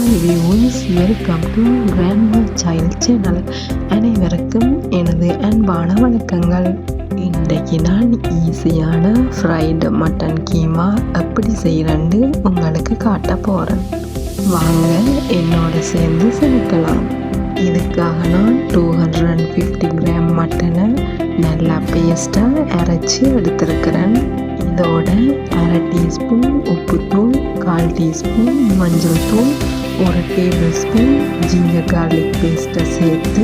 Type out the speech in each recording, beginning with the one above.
Hi viewers, welcome to grandma child channel. அனைவருக்கும் எனது அன்பான வணக்கங்கள். இன்றைக்கு நான் ஈஸியான ஃப்ரைடு மட்டன் கீமா எப்படி செய்கிறேன்னு உங்களுக்கு காட்ட போகிறேன். வாங்க என்னோட சேர்ந்து சமைக்கலாம். இதுக்காக நான் 250 கிராம் மட்டனை நல்லா பேஸ்ட்டாக அரைச்சி எடுத்திருக்கிறேன். இதோட 1/2 டீஸ்பூன் உப்புத்தூள், 1/4 டீஸ்பூன் மஞ்சள் தூள், 1 டேபிள் ஸ்பூன் ஜிஞ்சர் கார்லிக் பேஸ்ட்டை சேர்த்து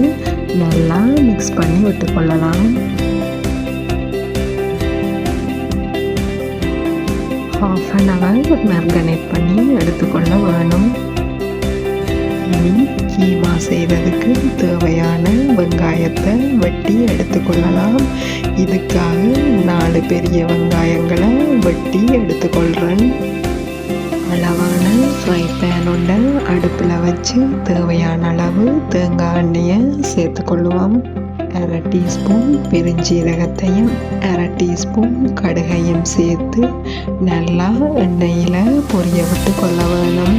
நல்லா மிக்ஸ் பண்ணி விட்டுக்கொள்ளலாம். ½ அன் ஹவர் மேரினேட் பண்ணி எடுத்துக்கொள்ள வேணும். இனி கீமா செய்கிறதுக்கு தேவையான வெங்காயத்தை வெட்டி எடுத்துக்கொள்ளலாம். இதுக்காக 4 பெரிய வெங்காயங்களை வெட்டி எடுத்துக்கொள்கிறேன். அளவான ஃப்ரை பேன் ஒன்றை அடுப்பில் வச்சு தேவையான அளவு தேங்காய் எண்ணெயை சேர்த்துக்கொள்ளுவோம். 1/2 டீஸ்பூன் பெருஞ்சீரகத்தையும் 1/2 டீஸ்பூன் கடுகையும் சேர்த்து நல்லா எண்ணெயில் பொரிய விட்டு கொள்ள வேணும்.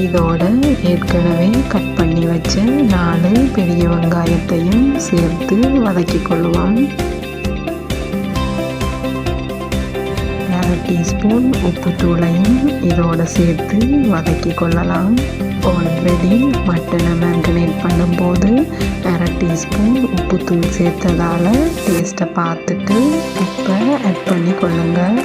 இதோட ஏற்கனவே கட் பண்ணி வச்ச 4 பெரிய வெங்காயத்தையும் சேர்த்து வதக்கி கொள்ளுவோம். 1/2 டீஸ்பூன் உப்புத்தூளையும் இதோட சேர்த்து வதக்கி கொள்ளலாம். ஆல்ரெடி மட்டனை மேரினேட் பண்ணும்போது 1/2 டீஸ்பூன் உப்புத்தூள் சேர்த்ததால் டேஸ்ட்டை பார்த்துட்டு உப்பை ஆட் பண்ணி கொள்ளுங்கள்.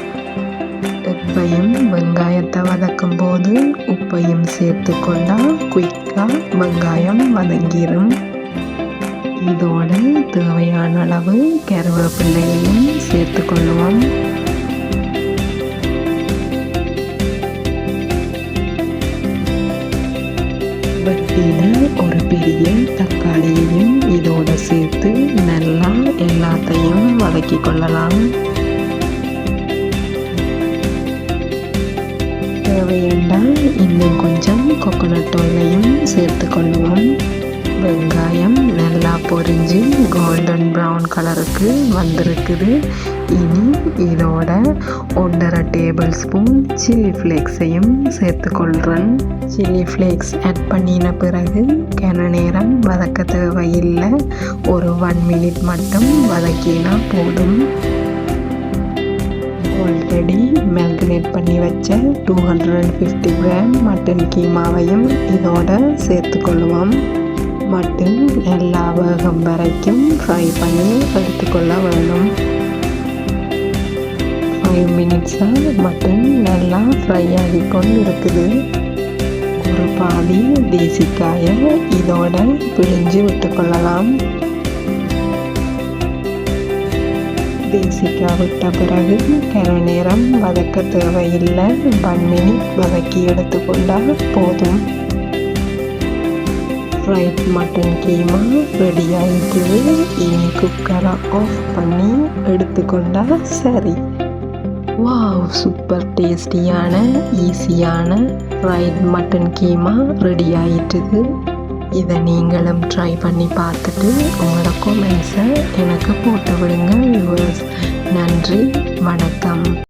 உப்பையும் வெங்காயத்தை வதக்கும் போது உப்பையும் சேர்த்து கொண்டால் குயிக்காக வெங்காயம் வதங்கிடும். இதோட தேவையான அளவு கருவேப்பிலையையும் சேர்த்து கொள்ளுவோம். வெட்டின ஒரு பெரிய தக்காளியையும் இதோட சேர்த்து நல்லா எல்லாத்தையும் வதக்கி கொள்ளலாம். தேவையென்றால் இன்னும் கொஞ்சம் கோகோனட் ஆயிலையும் சேர்த்து கொள்ளுவோம். வெங்காயம் நல்லா பொரிஞ்சு கோல்டன் ப்ரௌன் கலருக்கு வந்திருக்குது. இனி இதோட 1½ டேபிள் ஸ்பூன் சில்லி ஃப்ளேக்ஸையும் சேர்த்து கொள்கிறேன். சில்லி ஃப்ளேக்ஸ் ஆட் பண்ணின பிறகு கன நேரம் வதக்க தேவையில்லை. ஒரு 1 மினிட் மட்டும் வதக்கினா போதும். ஆல்ரெடி மேரினேட் பண்ணி வச்ச 250 கிராம் மட்டன் கீமாவையும் இதோட சேர்த்து கொள்ளுவோம். மட்டன் எல்லா வேகம் வரைக்கும் ஃப்ரை பண்ணி எடுத்துக்கொள்ள வேணும். 5 மினிட்ஸாக மட்டன் நல்லா ஃப்ரை ஆகிக்கொண்டு இருக்குது. ஒரு பாதி தேசிக்காயை இதோட பிழிஞ்சு விட்டுக்கொள்ளலாம். தேசிக்காய் விட்ட பிறகு கன நேரம் வதக்க தேவையில்லை. 1 மினிட் வதக்கி எடுத்துக்கொண்டால் போதும். ஃப்ரைட் மட்டன் கீமா ரெடி ஆகிக்குது. இனி குக்கரை ஆஃப் பண்ணி எடுத்துக்கொண்டால் சரி. வாவ், சூப்பர் டேஸ்டியான ஈஸியான ஃப்ரைட் மட்டன் கீமா ரெடி ஆகிட்டுது. இதை நீங்களும் ட்ரை பண்ணி பார்த்துட்டு உங்களோட கமெண்ட்ஸை எனக்கு போட்டு விடுங்க வியூவர்ஸ். நன்றி, வணக்கம்.